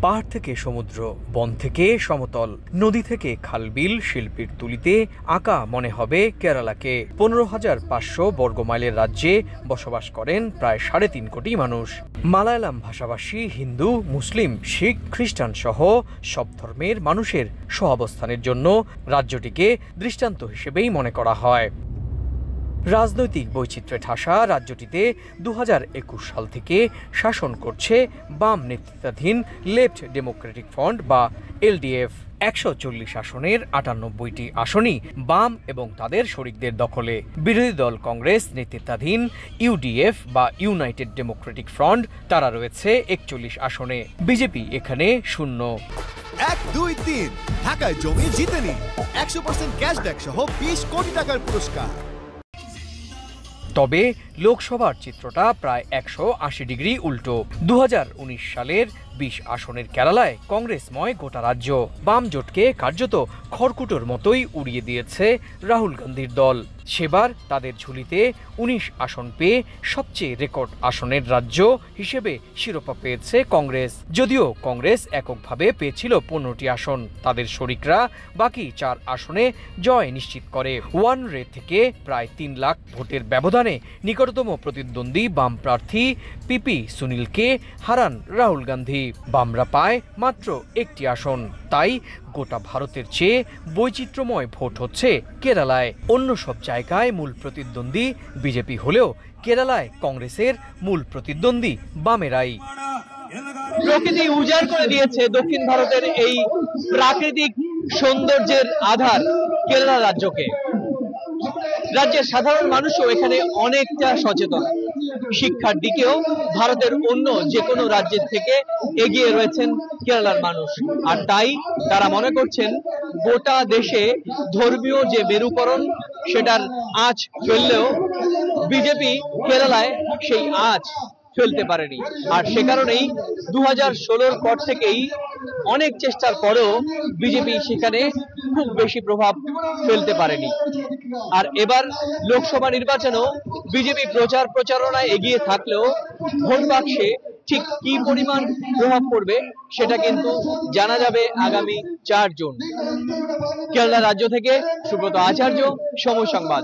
পাহাড় থেকে সমুদ্র, বন থেকে সমতল, নদী থেকে খালবিল, শিল্পীর তুলিতে আঁকা মনে হবে কেরালাকে। 15,500 বর্গমাইলের রাজ্যে বসবাস করেন প্রায় 3.5 কোটি মানুষ। মালায়ালাম ভাষাভাষী হিন্দু, মুসলিম, শিখ, খ্রিস্টান সহ সব ধর্মের মানুষের সহাবস্থানের জন্য রাজ্যটিকে দৃষ্টান্ত হিসেবেই মনে করা হয়। রাজনৈতিক বৈচিত্র্যে ঠাসা রাজ্যটিতে 2021 সাল থেকে শাসন করছে বাম নেতৃত্বাধীন লেফট ডেমোক্রেটিক ফ্রন্ট বা এলডিএফ। 140 আসনের 98টি আসনই বাম এবং তাদের শরিকদের দখলে। বিরোধী দল কংগ্রেস নেতৃত্বাধীন ইউডিএফ বা ইউনাইটেড ডেমোক্রেটিক ফ্রন্ট, তারা রয়েছে 41 আসনে। বিজেপি এখানে শূন্য। 1, 2, 3 ঢাকায় জমি জিতে নিন 100% ক্যাশব্যাক সহ 20 কোটি টাকার পুরস্কার। তবে লোকসভার চিত্রটা প্রায় 180 ডিগ্রি উল্টো। 2019 সালের 20 আসনের কেরালায় কংগ্রেসময় গোটা রাজ্য। বাম জোটকে কার্যত খড়কুটোর মতোই উড়িয়ে দিয়েছে রাহুল গান্ধীর দল। সেবার তাদের ঝুলিতে 19 আসন পেয়ে সবচেয়ে রেকর্ড আসনের রাজ্য হিসেবে শিরোপা পেয়েছে কংগ্রেস। যদিও কংগ্রেস এককভাবে পেয়েছিল 15টি আসন, তাদের শরিকরা বাকি 4 আসনে জয় নিশ্চিত করে। ওয়ান রে থেকে প্রায় 3 লাখ ভোটের ব্যবধানে নিকটতম প্রতিদ্বন্দ্বী বাম প্রার্থী পিপি সুনীলকে হারান রাহুল গান্ধী। বামরা পায় মাত্র 1টি আসন। তাই গোটা ভারতের চেয়ে বৈচিত্র্যময় ভোট হচ্ছে কেরালায়। অন্য সব জায়গায় মূল প্রতিদ্বন্দ্বী বিজেপি হলেও কেরালায় কংগ্রেসের মূল প্রতিদ্বন্দ্বী বামেরাই। প্রকৃতি উজাড় করে দিয়েছে দক্ষিণ ভারতের এই প্রাকৃতিক সৌন্দর্যের আধার কেরালা রাজ্যকে। রাজ্যের সাধারণ মানুষও এখানে অনেকটা সচেতন। শিক্ষার দিকেও ভারতের অন্য যে কোনো রাজ্যের থেকে এগিয়ে রয়েছেন কেরালার মানুষ। আর তাই তারা মনে করছেন গোটা দেশে ধর্মীয় যে মেরুকরণ সেটার আঁচ ফেললেও বিজেপি কেরালায় সেই আঁচ ফেলতে পারেনি। আর সে কারণেই 2016-র পর থেকেই অনেক চেষ্টার পরেও বিজেপি সেখানে খুব বেশি প্রভাব ফেলতে পারেনি। আর এবার লোকসভা নির্বাচনেও বিজেপি প্রচারণায় এগিয়ে থাকলেও ভোট বাক্সে ঠিক কি পরিমাণ প্রভাব পড়বে সেটা কিন্তু জানা যাবে আগামী 4 জুন। কেরালা রাজ্য থেকে সুব্রত আচার্য, সময় সংবাদ।